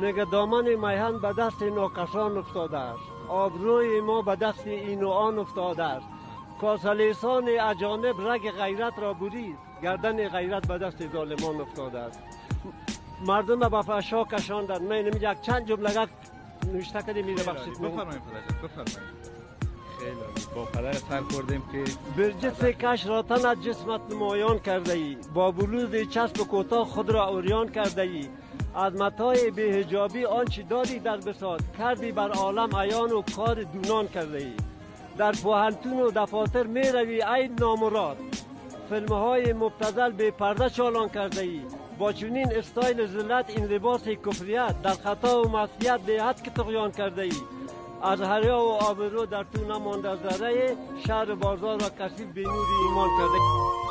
میگه دامن میهن به دست ناکسان افتاده است، آبروی ما به دست این و آن افتاده است. کاسلیسان اجانب رگ غیرت را برید، گردن غیرت به دست ظالمان افتاده است. مردم به فحشا کشاندند. من یک چند جمله نوشته کردیم میره بخشید. بفرمایید پدر، بفرمایید. خیلی با پدر سر خوردیم که برجست کش را تن از جسمت نمایان کرده ای، با بلوز چسب کوتاه خود را اوریان کرده ای. از متاع بی‌حجابی آنچه دادی در بساط، کردی بر عالم عیان و کار دونان کرده ای. در پوهنتون و دفاتر می روی ای نامراد، فیلم های مبتذل به پرده چالان کرده ای. با چنین استایل ذلت، این لباس کفریت، در خطا و معصیت به حد که طغیان کرده ای. از حیا و آبرو در تو نمانده ذره، شهر بازار را کثیف به نور ایمان کرده ای.